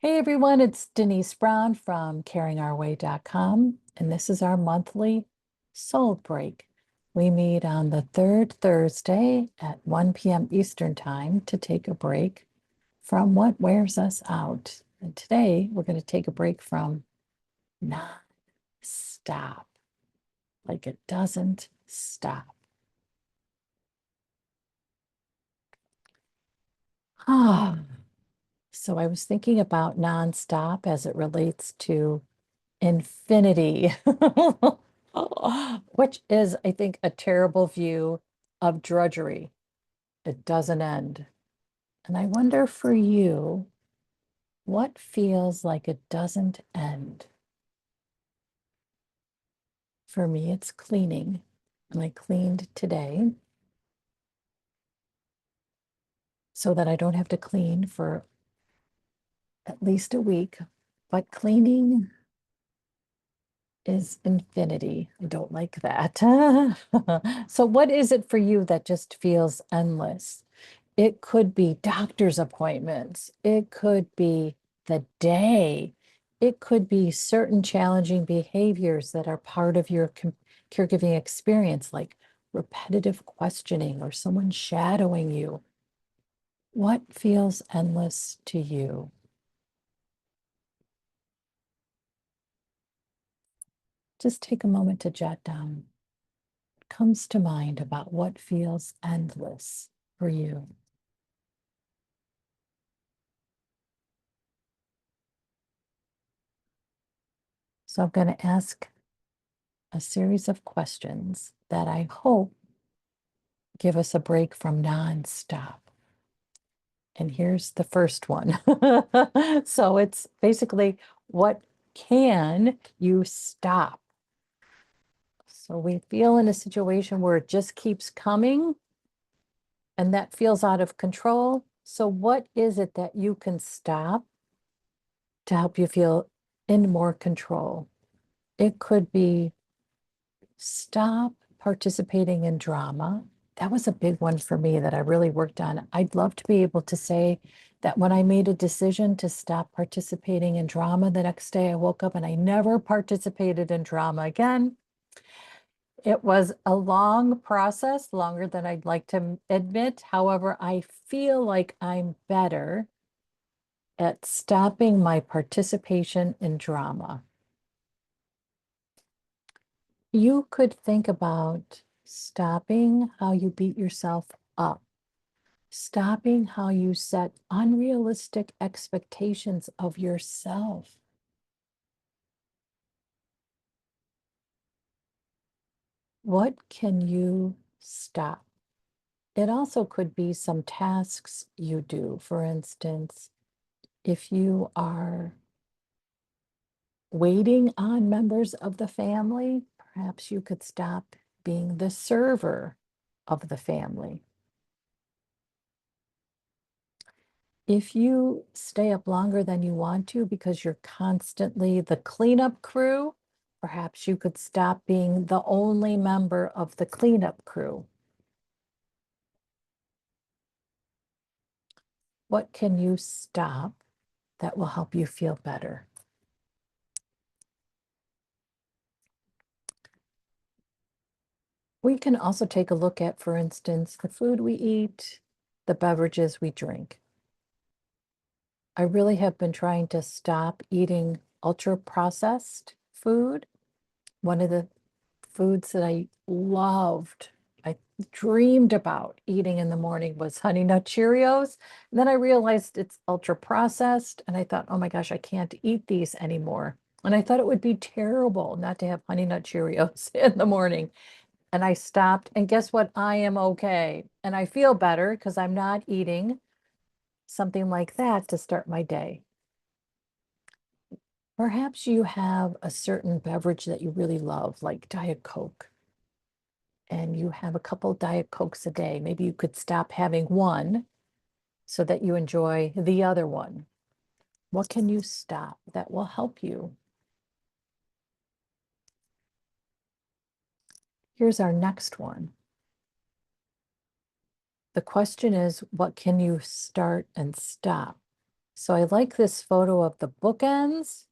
Hey everyone, it's Denise Brown from caringourway.com, and this is our monthly soul break. We meet on the third Thursday at 1 p.m. Eastern Time to take a break from what wears us out. And today we're going to take a break from non-stop, like it doesn't stop. Ah, so I was thinking about non-stop as it relates to infinity, which is, I think, a terrible view of drudgery. It doesn't end. And I wonder for you, what feels like it doesn't end? For me, it's cleaning. And I cleaned today so that I don't have to clean for at least a week. But cleaning is infinity. I don't like that. So, what is it for you that just feels endless? It could be doctor's appointments. It could be the day. It could be certain challenging behaviors that are part of your caregiving experience, like repetitive questioning or someone shadowing you. What feels endless to you? Just take a moment to jot down what comes to mind about what feels endless for you. So I'm going to ask a series of questions that I hope give us a break from nonstop. And here's the first one. So it's basically, what can you stop? So we feel in a situation where it just keeps coming and that feels out of control. So what is it that you can stop to help you feel in more control? It could be stop participating in drama. That was a big one for me that I really worked on. I'd love to be able to say that when I made a decision to stop participating in drama, the next day I woke up and I never participated in drama again. It was a long process, longer than I'd like to admit. However, I feel like I'm better at stopping my participation in drama. You could think about stopping how you beat yourself up, stopping how you set unrealistic expectations of yourself. What can you stop? It also could be some tasks you do. For instance, if you are waiting on members of the family, perhaps you could stop being the server of the family. If you stay up longer than you want to because you're constantly the cleanup crew, perhaps you could stop being the only member of the cleanup crew. What can you stop that will help you feel better? We can also take a look at, for instance, the food we eat, the beverages we drink. I really have been trying to stop eating ultra processed food. One of the foods that I loved, I dreamed about eating in the morning was Honey Nut Cheerios. And then I realized it's ultra processed, and I thought, oh my gosh, I can't eat these anymore. And I thought it would be terrible not to have Honey Nut Cheerios in the morning. And I stopped, and guess what? I am okay. And I feel better because I'm not eating something like that to start my day. Perhaps you have a certain beverage that you really love, like Diet Coke, and you have a couple Diet Cokes a day. Maybe you could stop having one so that you enjoy the other one. What can you stop that will help you? Here's our next one. The question is, what can you start and stop? So I like this photo of the bookends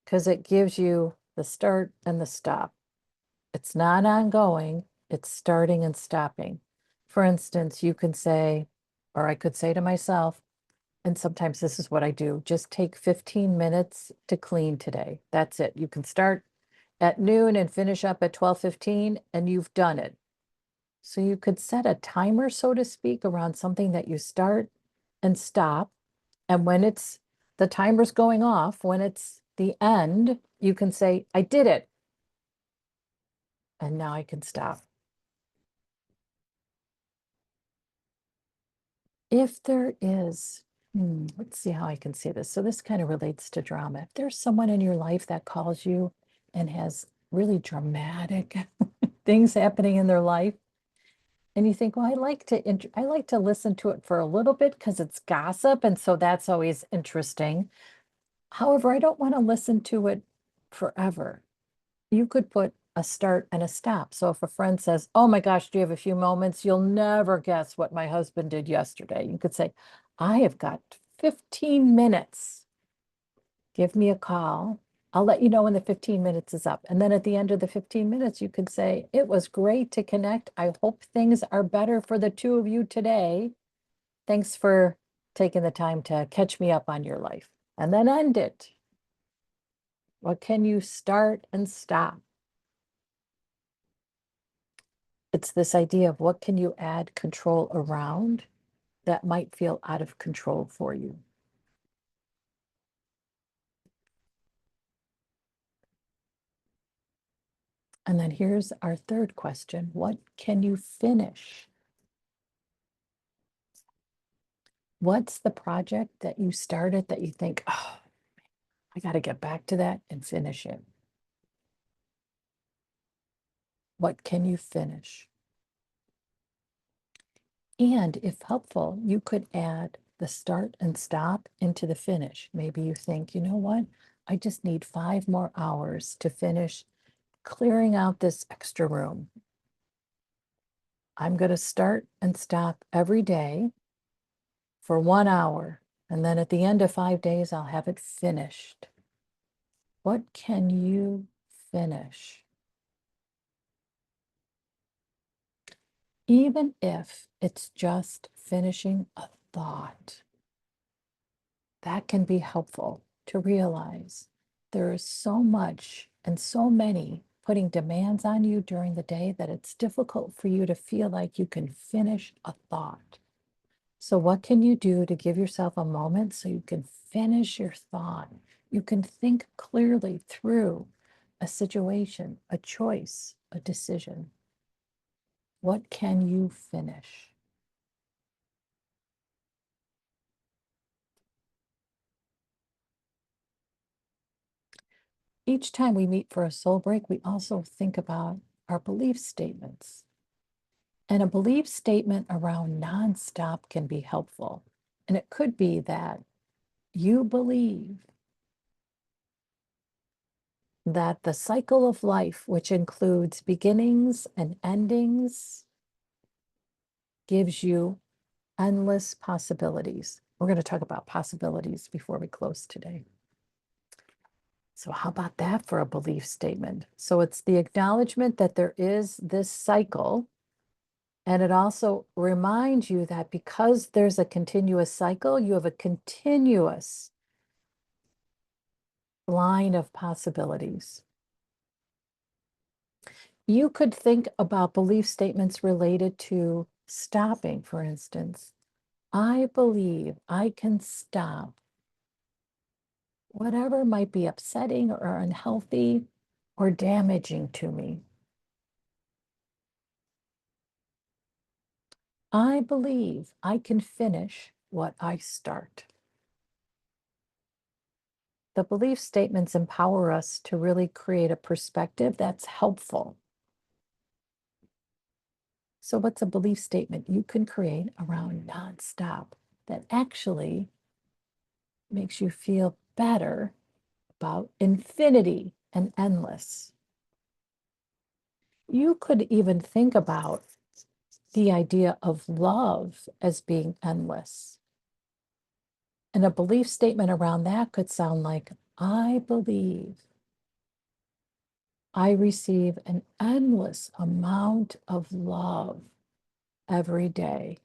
because it gives you the start and the stop. It's not ongoing, it's starting and stopping. For instance, you can say, or I could say to myself, and sometimes this is what I do, just take 15 minutes to clean today. That's it. You can start at noon and finish up at 12:15 and you've done it. So you could set a timer, so to speak, around something that you start and stop. And when it's the timer's going off, when it's the end, you can say, I did it. And now I can stop. If there is, let's see how I can say this. So this kind of relates to drama. If there's someone in your life that calls you and has really dramatic things happening in their life, and you think, well, I like to listen to it for a little bit because it's gossip, and so that's always interesting. However, I don't want to listen to it forever. You could put a start and a stop. So if a friend says, oh my gosh, do you have a few moments? You'll never guess what my husband did yesterday. You could say, I have got 15 minutes. Give me a call. I'll let you know when the 15 minutes is up. And then at the end of the 15 minutes, you could say, it was great to connect. I hope things are better for the two of you today. Thanks for taking the time to catch me up on your life. And then end it. What can you start and stop? It's this idea of what can you add control around that might feel out of control for you. And then here's our third question. What can you finish? What's the project that you started that you think, oh, I got to get back to that and finish it? What can you finish? And if helpful, you could add the start and stop into the finish. Maybe you think, you know what? I just need 5 more hours to finish clearing out this extra room. I'm going to start and stop every day for 1 hour. And then at the end of 5 days, I'll have it finished. What can you finish? Even if it's just finishing a thought, that can be helpful to realize there is so much and so many putting demands on you during the day that it's difficult for you to feel like you can finish a thought. So what can you do to give yourself a moment so you can finish your thought? You can think clearly through a situation, a choice, a decision. What can you finish? Each time we meet for a soul break, we also think about our belief statements. And a belief statement around nonstop can be helpful. And it could be that you believe that the cycle of life, which includes beginnings and endings, gives you endless possibilities. We're going to talk about possibilities before we close today. So, how about that for a belief statement? So, it's the acknowledgement that there is this cycle. And it also reminds you that because there's a continuous cycle, you have a continuous line of possibilities. You could think about belief statements related to stopping, for instance. I believe I can stop whatever might be upsetting or unhealthy or damaging to me. I believe I can finish what I start. The belief statements empower us to really create a perspective that's helpful. So, what's a belief statement you can create around nonstop that actually makes you feel better about infinity and endless? You could even think about the idea of love as being endless. And a belief statement around that could sound like, I believe I receive an endless amount of love every day.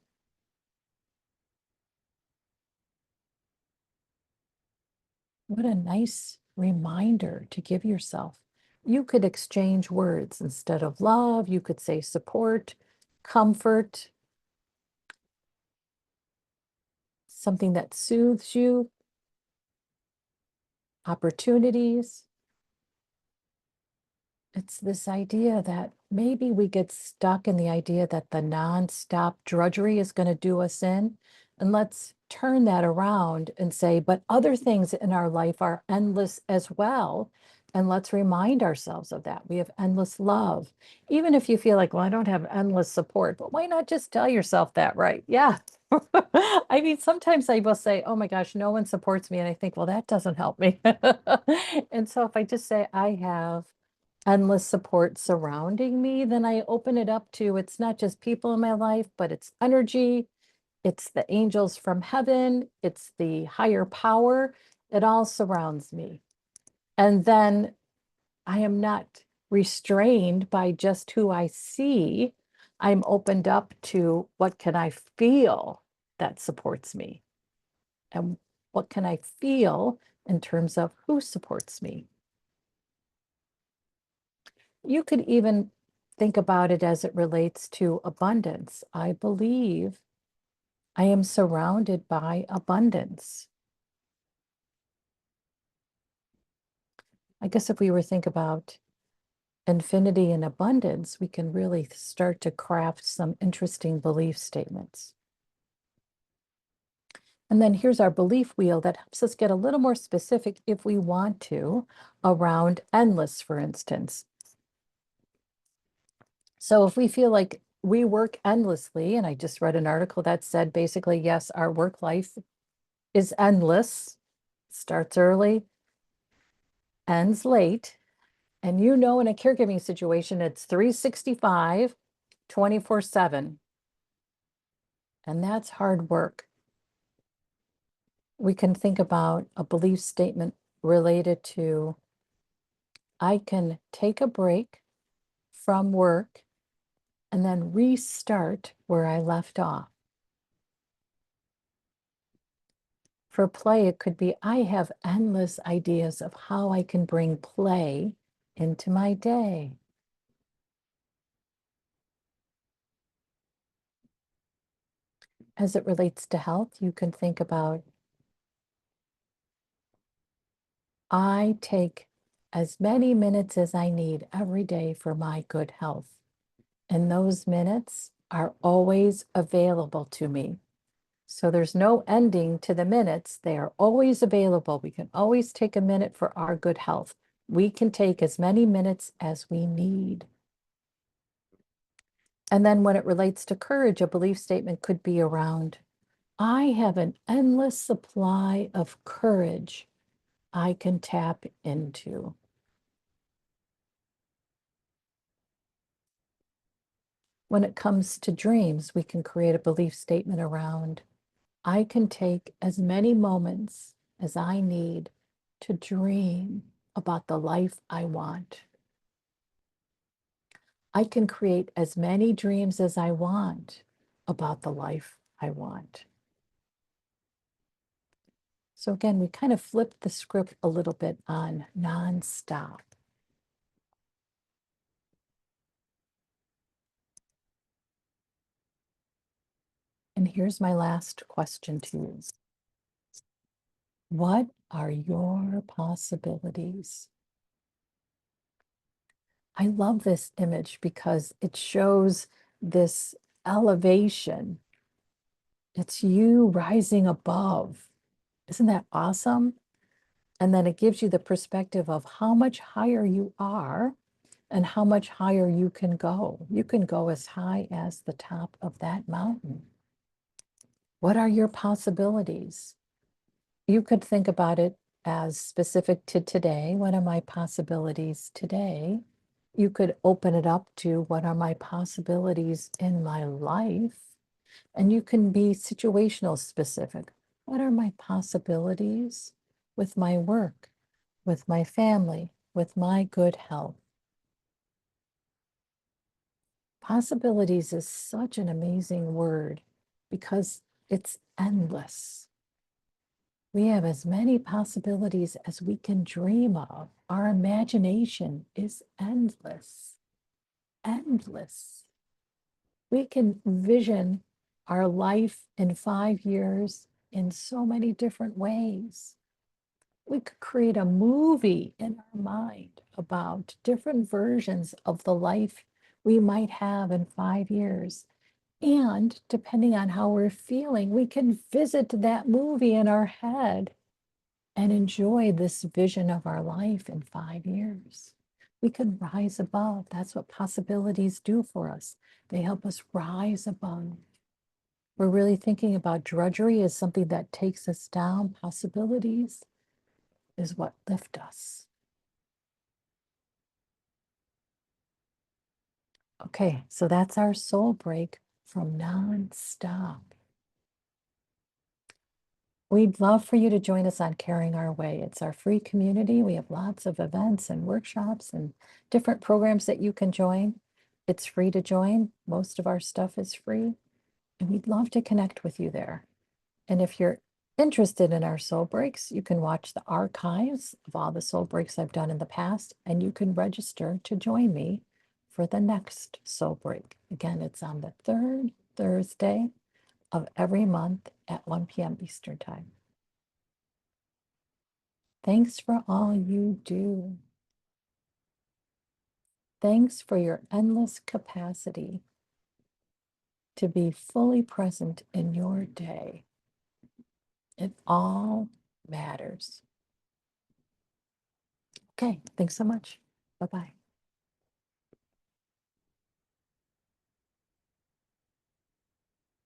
What a nice reminder to give yourself. You could exchange words instead of love. You could say support, comfort, something that soothes you, opportunities. It's this idea that maybe we get stuck in the idea that the nonstop drudgery is going to do us in. And let's turn that around and say, but other things in our life are endless as well. And let's remind ourselves of that. We have endless love. Even if you feel like, well, I don't have endless support, but why not just tell yourself that, right? Yeah. I mean, sometimes I will say, oh my gosh, no one supports me. And I think, well, that doesn't help me. And so if I just say, I have endless support surrounding me, then I open it up to it's not just people in my life, but it's energy, it's the angels from heaven, it's the higher power. It all surrounds me. And then I am not restrained by just who I see. I'm opened up to what can I feel that supports me? And what can I feel in terms of who supports me? You could even think about it as it relates to abundance. I believe I am surrounded by abundance. I guess if we were think about infinity and abundance, we can really start to craft some interesting belief statements. And then here's our belief wheel that helps us get a little more specific if we want to around endless, for instance. So if we feel like we work endlessly, and I just read an article that said basically, yes, our work life is endless, starts early, ends late. And you know, in a caregiving situation, it's 365, 24/7. And that's hard work. We can think about a belief statement related to I can take a break from work and then restart where I left off. For play, it could be I have endless ideas of how I can bring play into my day. As it relates to health, you can think about I take as many minutes as I need every day for my good health. And those minutes are always available to me. So there's no ending to the minutes. They are always available. We can always take a minute for our good health. We can take as many minutes as we need. And then when it relates to courage, a belief statement could be around, I have an endless supply of courage I can tap into. When it comes to dreams, we can create a belief statement around, I can take as many moments as I need to dream about the life I want. I can create as many dreams as I want about the life I want. So again, we kind of flipped the script a little bit on nonstop. And here's my last question to you. What are your possibilities? I love this image because it shows this elevation. It's you rising above. Isn't that awesome? And then it gives you the perspective of how much higher you are and how much higher you can go. You can go as high as the top of that mountain. What are your possibilities? You could think about it as specific to today. What are my possibilities today? You could open it up to what are my possibilities in my life? And you can be situational specific. What are my possibilities with my work, with my family, with my good health? Possibilities is such an amazing word because it's endless. We have as many possibilities as we can dream of. Our imagination is endless, endless. We can vision our life in 5 years in so many different ways. We could create a movie in our mind about different versions of the life we might have in 5 years. And depending on how we're feeling, we can visit that movie in our head and enjoy this vision of our life in 5 years. We could rise above. That's what possibilities do for us. They help us rise above. We're really thinking about drudgery as something that takes us down. Possibilities is what lift us. Okay, so that's our soul break from nonstop. We'd love for you to join us on Caring Our Way. It's our free community. We have lots of events and workshops and different programs that you can join. It's free to join. Most of our stuff is free, and we'd love to connect with you there. And if you're interested in our soul breaks, you can watch the archives of all the soul breaks I've done in the past, and you can register to join me for the next soul break. Again, it's on the third Thursday of every month at 1 p.m. Eastern Time. Thanks for all you do. Thanks for your endless capacity to be fully present in your day. It all matters. Okay, thanks so much. Bye-bye.